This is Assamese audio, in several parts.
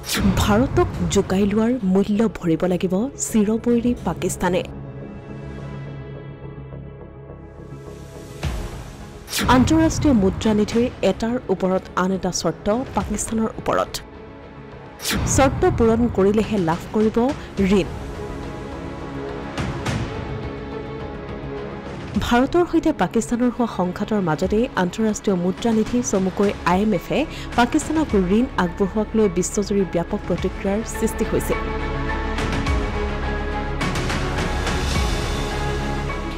ভাৰতক জোকাই লোৱাৰ মূল্য ভৰিব লাগিব চিৰবৈৰী পাকিস্তানে। আন্তঃৰাষ্ট্ৰীয় মুদ্ৰানীতিৰ এটাৰ ওপৰত আন এটা চৰ্ত পাকিস্তানৰ ওপৰত। চৰ্ত পূৰণ কৰিলেহে লাভ কৰিব ঋণ। ভাৰতৰ সৈতে পাকিস্তানৰ হোৱা সংঘাতৰ মাজতে আন্তঃৰাষ্ট্ৰীয় মুদ্ৰানীতি চমুকৈ IMFে পাকিস্তানক ঋণ আগবঢ়োৱাক লৈ বিশ্বজুৰি ব্যাপক প্ৰতিক্ৰিয়াৰ সৃষ্টি হৈছে।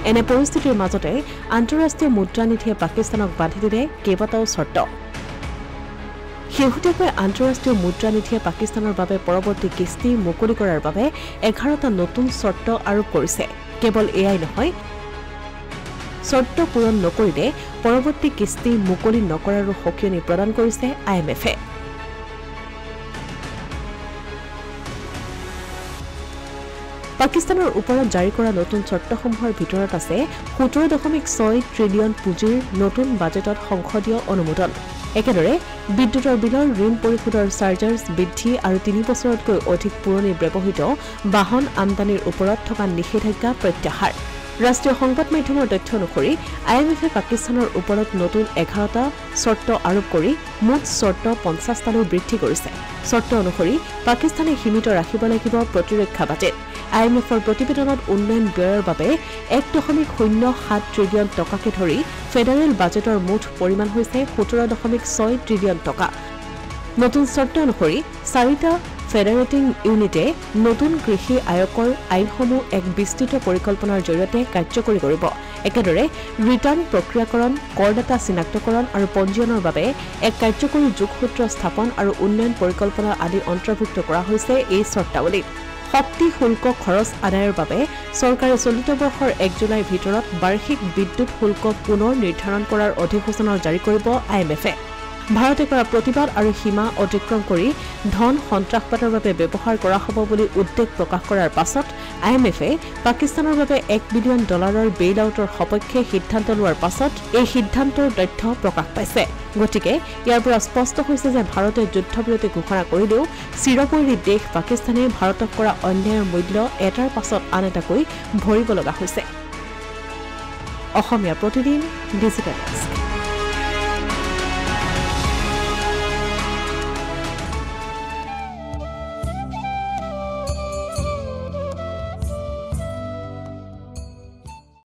এনে পৰিস্থিতিৰ মাজতে আন্তঃৰাষ্ট্ৰীয় মুদ্ৰানীতিয়ে পাকিস্তানক বান্ধি দিলে কেইবাটাও চৰ্ত। শেহতীয়াকৈ আন্তঃৰাষ্ট্ৰীয় মুদ্ৰানীতিয়ে পাকিস্তানৰ বাবে পৰৱৰ্তী কিস্তি মুকলি কৰাৰ বাবে 11টা নতুন চৰ্ত আৰোপ কৰিছে। কেৱল এয়াই নহয়, চৰ্ত পূৰণ নকৰিলে পৰৱৰ্তী কিস্তি মুকলি নকৰাৰো সকিয়নি প্ৰদান কৰিছে IMFে। পাকিস্তানৰ ওপৰত জাৰি কৰা নতুন চৰ্তসমূহৰ ভিতৰত আছে 17.6 ট্ৰিলিয়ন পুঁজিৰ নতুন বাজেটত সংসদীয় অনুমোদন। একেদৰে বিদ্যুতৰ বিলৰ ঋণ পৰিশোধৰ চাৰ্জাৰ্জ বৃদ্ধি আৰু 3 বছৰতকৈ অধিক পুৰণি ব্যৱহৃত বাহন আমদানিৰ ওপৰত থকা নিষেধাজ্ঞা প্ৰত্যাহাৰ। ৰাষ্ট্ৰীয় সংবাদ মাধ্যমৰ তথ্য অনুসৰি IMFে পাকিস্তানৰ ওপৰত নতুন 11টা চৰ্ত আৰোপ কৰি মুঠ চৰ্ত 50টালৈ বৃদ্ধি কৰিছে। চৰ্ত অনুসৰি পাকিস্তানে সীমিত ৰাখিব লাগিব প্ৰতিৰক্ষা বাজেট। IMFৰ প্ৰতিবেদনত উন্নয়ন ব্যয়ৰ বাবে 1.07 ট্ৰিলিয়ন টকাকে ধৰি ফেডাৰেল বাজেটৰ মুঠ পৰিমাণ হৈছে 17.6 ট্ৰিলিয়ন টকা। নতুন চৰ্ত অনুসৰি 4টা ফেডাৰেটিং ইউনিটে নতুন কৃষি আয়কৰ আইনসমূহ এক বিস্তৃত পৰিকল্পনাৰ জৰিয়তে কাৰ্যকৰী কৰিব। একেদৰে ৰিটাৰ্ণ প্ৰক্ৰিয়াকৰণ, কৰদাতা চিনাক্তকৰণ আৰু পঞ্জীয়নৰ বাবে এক কাৰ্যকৰী যোগসূত্ৰ স্থাপন আৰু উন্নয়ন পৰিকল্পনা আদি অন্তৰ্ভুক্ত কৰা হৈছে এই চৰ্তাৱলীত। শক্তি শুল্ক খৰচ আদায়ৰ বাবে চৰকাৰে চলিত বৰ্ষৰ 1 জুলাইৰ ভিতৰত বাৰ্ষিক বিদ্যুৎ শুল্ক পুনৰ নিৰ্ধাৰণ কৰাৰ অধিসূচনা জাৰি কৰিব IMFে। ভাৰতে কৰা প্ৰতিবাদ আৰু সীমা অতিক্ৰম কৰি ধন সন্ত্ৰাসবাদৰ বাবে ব্যৱহাৰ কৰা হ'ব বুলি উদ্বেগ প্ৰকাশ কৰাৰ পাছত IMFে পাকিস্তানৰ বাবে $1 বিলিয়ন বেইল আউটৰ সপক্ষে সিদ্ধান্ত লোৱাৰ পাছত এই সিদ্ধান্তৰ তথ্য প্ৰকাশ পাইছে। গতিকে ইয়াৰ পৰা স্পষ্ট হৈছে যে ভাৰতে যুদ্ধবিৰতি ঘোষণা কৰিলেও চিৰবৈৰী দেশ পাকিস্তানে ভাৰতক কৰা অন্যায়ৰ মূল্য এটাৰ পাছত আন এটাকৈ ভৰিব লগা হৈছে। Asomiya Pratidin digital desk.